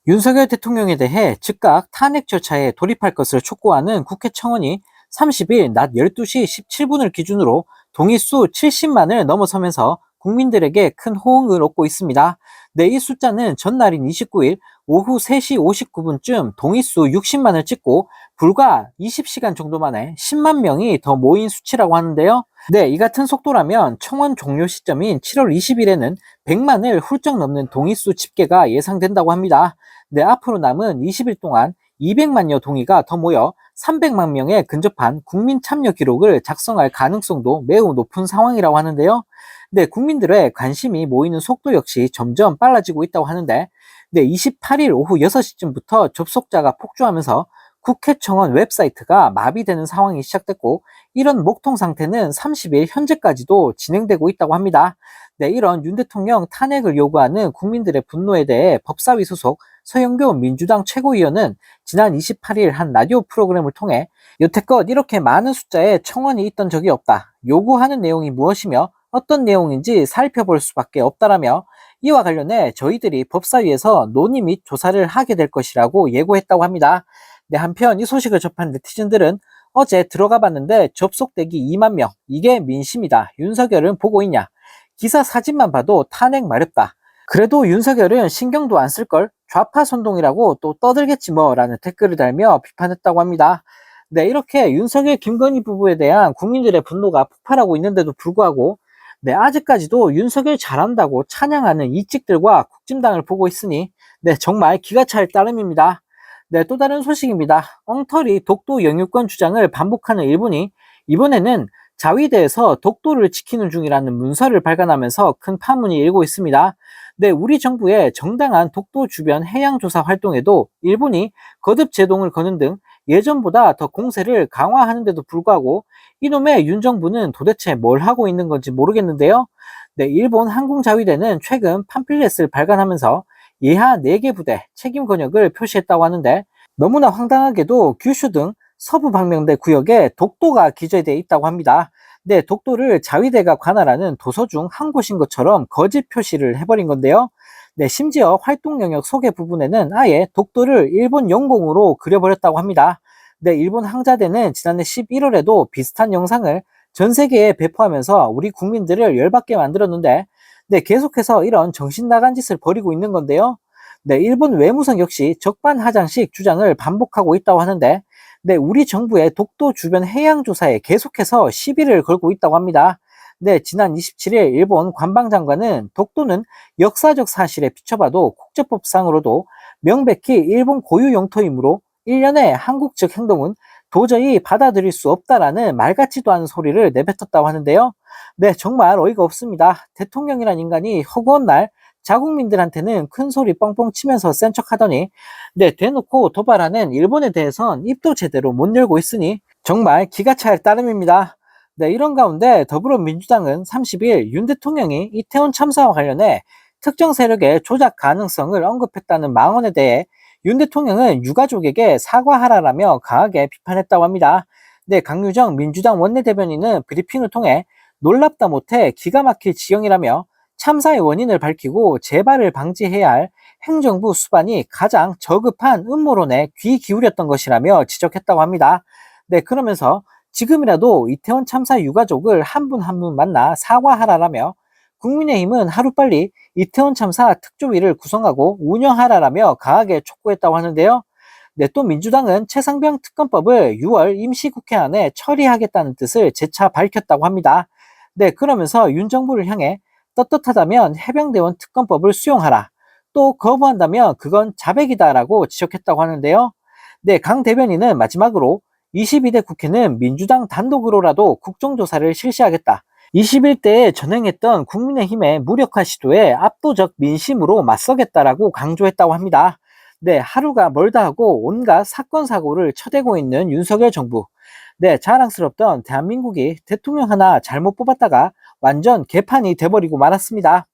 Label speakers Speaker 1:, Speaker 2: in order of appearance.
Speaker 1: 윤석열 대통령에 대해 즉각 탄핵 절차에 돌입할 것을 촉구하는 국회 청원이 30일 낮 12시 17분을 기준으로 동의수 70만을 넘어서면서 국민들에게 큰 호응을 얻고 있습니다. 네, 이 숫자는 전날인 29일 오후 3시 59분쯤 동의수 60만을 찍고 불과 20시간 정도 만에 10만 명이 더 모인 수치라고 하는데요. 네, 이 같은 속도라면 청원 종료 시점인 7월 20일에는 100만을 훌쩍 넘는 동의수 집계가 예상된다고 합니다. 네, 앞으로 남은 20일 동안 200만여 동의가 더 모여 300만 명에 근접한 국민 참여 기록을 작성할 가능성도 매우 높은 상황이라고 하는데요. 네, 국민들의 관심이 모이는 속도 역시 점점 빨라지고 있다고 하는데, 네, 28일 오후 6시쯤부터 접속자가 폭주하면서 국회 청원 웹사이트가 마비되는 상황이 시작됐고, 이런 목통 상태는 30일 현재까지도 진행되고 있다고 합니다. 네, 이런 윤 대통령 탄핵을 요구하는 국민들의 분노에 대해 법사위 소속 서영교 민주당 최고위원은 지난 28일 한 라디오 프로그램을 통해 여태껏 이렇게 많은 숫자의 청원이 있던 적이 없다. 요구하는 내용이 무엇이며 어떤 내용인지 살펴볼 수밖에 없다라며 이와 관련해 저희들이 법사위에서 논의 및 조사를 하게 될 것이라고 예고했다고 합니다. 네, 한편 이 소식을 접한 네티즌들은 어제 들어가 봤는데 접속대기 2만 명, 이게 민심이다. 윤석열은 보고 있냐? 기사 사진만 봐도 탄핵 마렵다. 그래도 윤석열은 신경도 안 쓸걸? 좌파 선동이라고 또 떠들겠지 뭐 라는 댓글을 달며 비판했다고 합니다. 네, 이렇게 윤석열 김건희 부부에 대한 국민들의 분노가 폭발하고 있는데도 불구하고 네, 아직까지도 윤석열 잘한다고 찬양하는 이찍들과 국진당을 보고 있으니 네, 정말 기가 찰 따름입니다. 네, 또 다른 소식입니다. 엉터리 독도 영유권 주장을 반복하는 일본이 이번에는 자위대에서 독도를 지키는 중이라는 문서를 발간하면서 큰 파문이 일고 있습니다. 네, 우리 정부의 정당한 독도 주변 해양 조사 활동에도 일본이 거듭 제동을 거는 등 예전보다 더 공세를 강화하는데도 불구하고 이놈의 윤 정부는 도대체 뭘 하고 있는 건지 모르겠는데요. 네, 일본 항공자위대는 최근 팜플렛을 발간하면서 예하 4개 부대 책임 권역을 표시했다고 하는데 너무나 황당하게도 규슈 등 서부 방면대 구역에 독도가 기재되어 있다고 합니다. 네, 독도를 자위대가 관할하는 도서 중 한 곳인 것처럼 거짓 표시를 해버린 건데요. 네, 심지어 활동 영역 소개 부분에는 아예 독도를 일본 영공으로 그려버렸다고 합니다. 네, 일본 항자대는 지난해 11월에도 비슷한 영상을 전 세계에 배포하면서 우리 국민들을 열받게 만들었는데, 네, 계속해서 이런 정신 나간 짓을 벌이고 있는 건데요. 네, 일본 외무성 역시 적반하장식 주장을 반복하고 있다고 하는데, 네, 우리 정부의 독도 주변 해양 조사에 계속해서 시비를 걸고 있다고 합니다. 네, 지난 27일 일본 관방장관은 독도는 역사적 사실에 비춰봐도 국제법상으로도 명백히 일본 고유 영토이므로 일련의 한국 측 행동은 도저히 받아들일 수 없다라는 말 같지도 않은 소리를 내뱉었다고 하는데요. 네, 정말 어이가 없습니다. 대통령이란 인간이 허구한 날 자국민들한테는 큰 소리 뻥뻥 치면서 센 척하더니 네, 대놓고 도발하는 일본에 대해선 입도 제대로 못 열고 있으니 정말 기가 찰 따름입니다. 네, 이런 가운데 더불어민주당은 30일 윤 대통령이 이태원 참사와 관련해 특정 세력의 조작 가능성을 언급했다는 망언에 대해 윤 대통령은 유가족에게 사과하라라며 강하게 비판했다고 합니다. 네, 강유정 민주당 원내대변인은 브리핑을 통해 놀랍다 못해 기가 막힐 지경이라며 참사의 원인을 밝히고 재발을 방지해야 할 행정부 수반이 가장 저급한 음모론에 귀 기울였던 것이라며 지적했다고 합니다. 네, 그러면서 지금이라도 이태원 참사 유가족을 한 분 한 분 만나 사과하라라며 국민의힘은 하루빨리 이태원 참사 특조위를 구성하고 운영하라라며 강하게 촉구했다고 하는데요. 네, 또 민주당은 최상병 특검법을 6월 임시국회 안에 처리하겠다는 뜻을 재차 밝혔다고 합니다. 네, 그러면서 윤 정부를 향해 떳떳하다면 해병대원 특검법을 수용하라. 또 거부한다면 그건 자백이다라고 지적했다고 하는데요. 네, 강 대변인은 마지막으로 22대 국회는 민주당 단독으로라도 국정조사를 실시하겠다. 21대에 전행했던 국민의힘의 무력화 시도에 압도적 민심으로 맞서겠다라고 강조했다고 합니다. 네, 하루가 멀다 하고 온갖 사건 사고를 쳐대고 있는 윤석열 정부. 네, 자랑스럽던 대한민국이 대통령 하나 잘못 뽑았다가 완전 개판이 돼버리고 말았습니다.